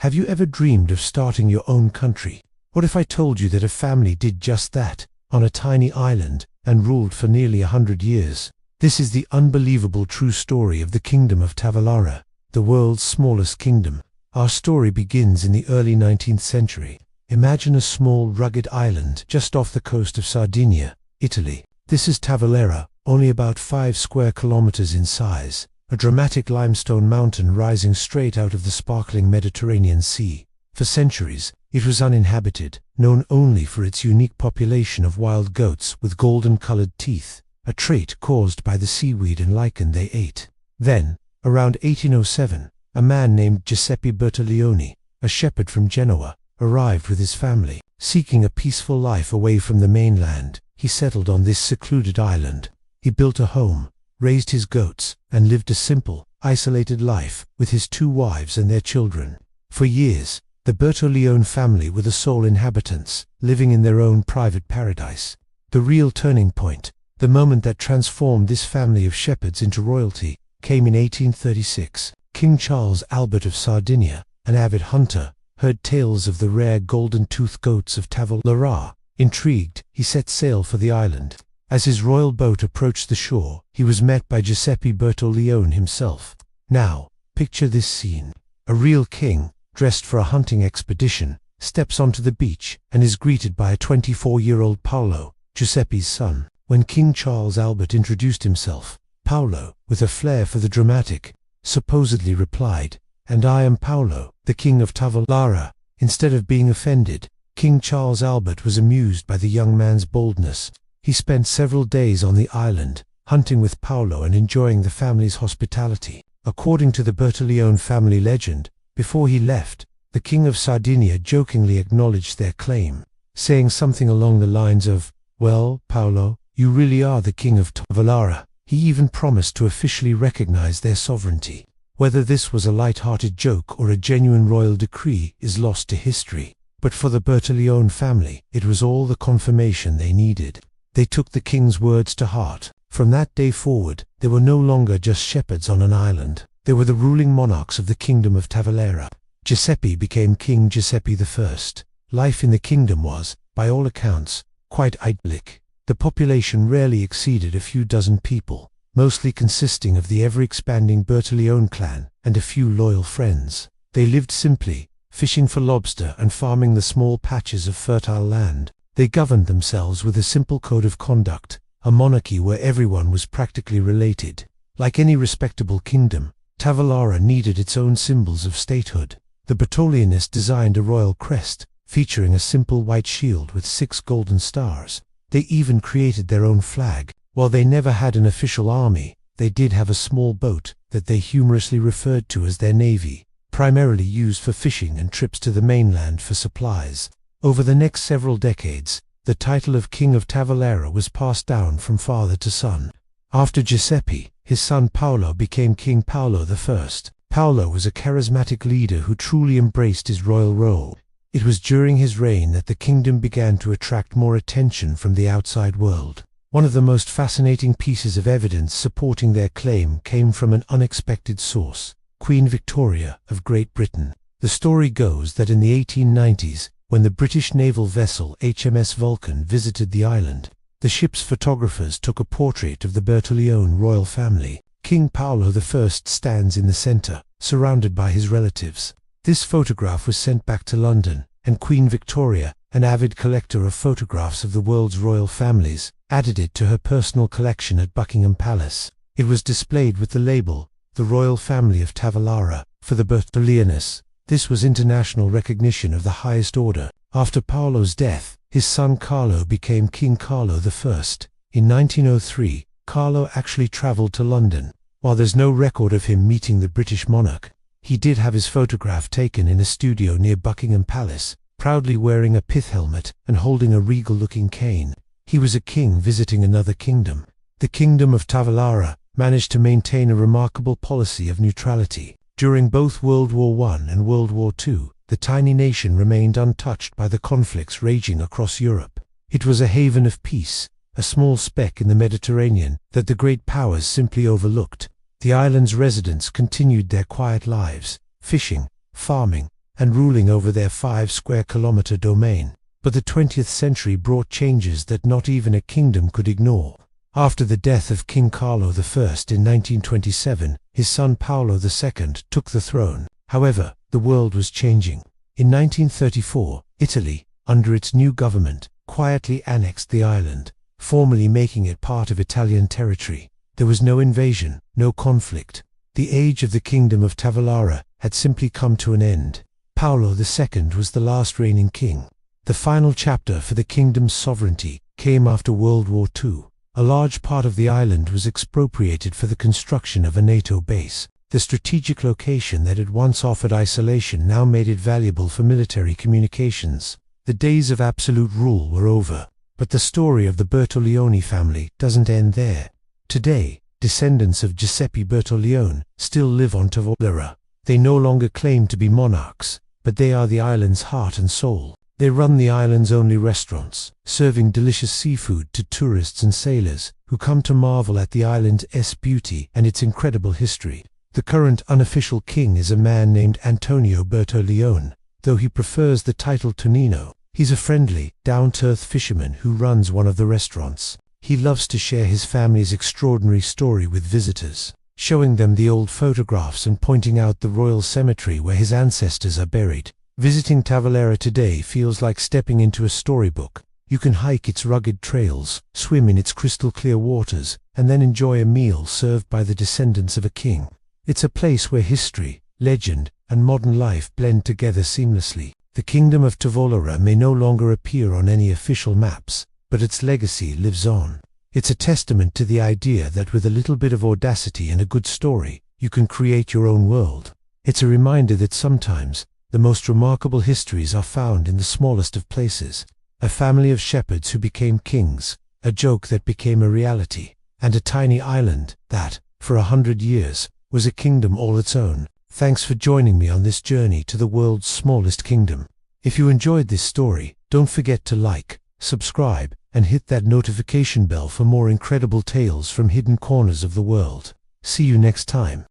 Have you ever dreamed of starting your own country? What if I told you that a family did just that, on a tiny island, and ruled for nearly 100 years? This is the unbelievable true story of the Kingdom of Tavolara, the world's smallest kingdom. Our story begins in the early 19th century. Imagine a small, rugged island just off the coast of Sardinia, Italy. This is Tavolara, only about 5 square kilometers in size, a dramatic limestone mountain rising straight out of the sparkling Mediterranean Sea. For centuries, it was uninhabited, known only for its unique population of wild goats with golden-colored teeth, a trait caused by the seaweed and lichen they ate. Then, around 1807, a man named Giuseppe Bertoleoni, a shepherd from Genoa, arrived with his family. Seeking a peaceful life away from the mainland, he settled on this secluded island. He built a home, raised his goats, and lived a simple, isolated life with his 2 wives and their children. For years, the Bertoleoni family were the sole inhabitants, living in their own private paradise. The real turning point, the moment that transformed this family of shepherds into royalty, came in 1836. King Charles Albert of Sardinia, an avid hunter, heard tales of the rare golden-toothed goats of Tavolara. Intrigued, he set sail for the island. As his royal boat approached the shore, he was met by Giuseppe Bertoleoni himself. Now, picture this scene. A real king, dressed for a hunting expedition, steps onto the beach and is greeted by a 24-year-old Paolo, Giuseppe's son. When King Charles Albert introduced himself, Paolo, with a flair for the dramatic, supposedly replied, "And I am Paolo, the King of Tavolara." Instead of being offended, King Charles Albert was amused by the young man's boldness. He spent several days on the island, hunting with Paolo and enjoying the family's hospitality. According to the Bertoleoni family legend, before he left, the King of Sardinia jokingly acknowledged their claim, saying something along the lines of, "Well, Paolo, you really are the King of Tavolara." He even promised to officially recognize their sovereignty. Whether this was a light-hearted joke or a genuine royal decree is lost to history, but for the Bertoleoni family, it was all the confirmation they needed. They took the king's words to heart. From that day forward, they were no longer just shepherds on an island. They were the ruling monarchs of the Kingdom of Tavolara. Giuseppe became King Giuseppe I. Life in the kingdom was, by all accounts, quite idyllic. The population rarely exceeded a few dozen people, mostly consisting of the ever-expanding Bertoleoni clan and a few loyal friends. They lived simply, fishing for lobster and farming the small patches of fertile land. They governed themselves with a simple code of conduct, a monarchy where everyone was practically related. Like any respectable kingdom, Tavolara needed its own symbols of statehood. The Bertoleonists designed a royal crest, featuring a simple white shield with 6 golden stars. They even created their own flag. While they never had an official army, they did have a small boat that they humorously referred to as their navy, primarily used for fishing and trips to the mainland for supplies. Over the next several decades, the title of King of Tavolara was passed down from father to son. After Giuseppe, his son Paolo became King Paolo I. Paolo was a charismatic leader who truly embraced his royal role. It was during his reign that the kingdom began to attract more attention from the outside world. One of the most fascinating pieces of evidence supporting their claim came from an unexpected source, Queen Victoria of Great Britain. The story goes that in the 1890s, when the British naval vessel HMS Vulcan visited the island, the ship's photographers took a portrait of the Bertoleoni royal family. King Paolo I stands in the center, surrounded by his relatives. This photograph was sent back to London, and Queen Victoria, an avid collector of photographs of the world's royal families, added it to her personal collection at Buckingham Palace. It was displayed with the label, "The Royal Family of Tavolara." For the Bertoleonis, this was international recognition of the highest order. After Paolo's death, his son Carlo became King Carlo I. In 1903, Carlo actually traveled to London. While there's no record of him meeting the British monarch, he did have his photograph taken in a studio near Buckingham Palace, proudly wearing a pith helmet and holding a regal-looking cane. He was a king visiting another kingdom. The Kingdom of Tavolara managed to maintain a remarkable policy of neutrality. During both World War I and World War II, the tiny nation remained untouched by the conflicts raging across Europe. It was a haven of peace, a small speck in the Mediterranean that the great powers simply overlooked. The island's residents continued their quiet lives, fishing, farming, and ruling over their 5-square-kilometer domain. But the 20th century brought changes that not even a kingdom could ignore. After the death of King Carlo I in 1927, his son Paolo II took the throne. However, the world was changing. In 1934, Italy, under its new government, quietly annexed the island, formally making it part of Italian territory. There was no invasion, no conflict. The age of the Kingdom of Tavolara had simply come to an end. Paolo II was the last reigning king. The final chapter for the kingdom's sovereignty came after World War II. A large part of the island was expropriated for the construction of a NATO base. The strategic location that had once offered isolation now made it valuable for military communications. The days of absolute rule were over. But the story of the Bertoleoni family doesn't end there. Today, descendants of Giuseppe Bertoleoni still live on Tavolara. They no longer claim to be monarchs, but they are the island's heart and soul. They run the island's only restaurants, serving delicious seafood to tourists and sailors who come to marvel at the island's beauty and its incredible history. The current unofficial king is a man named Antonio Bertoleoni, though he prefers the title Tonino. He's a friendly, down-to-earth fisherman who runs one of the restaurants. He loves to share his family's extraordinary story with visitors, showing them the old photographs and pointing out the royal cemetery where his ancestors are buried. Visiting Tavolara today feels like stepping into a storybook. You can hike its rugged trails, swim in its crystal-clear waters, and then enjoy a meal served by the descendants of a king. It's a place where history, legend, and modern life blend together seamlessly. The Kingdom of Tavolara may no longer appear on any official maps, but its legacy lives on. It's a testament to the idea that with a little bit of audacity and a good story, you can create your own world. It's a reminder that sometimes, the most remarkable histories are found in the smallest of places. A family of shepherds who became kings, a joke that became a reality, and a tiny island that, for 100 years, was a kingdom all its own. Thanks for joining me on this journey to the world's smallest kingdom. If you enjoyed this story, don't forget to like, subscribe, and hit that notification bell for more incredible tales from hidden corners of the world. See you next time.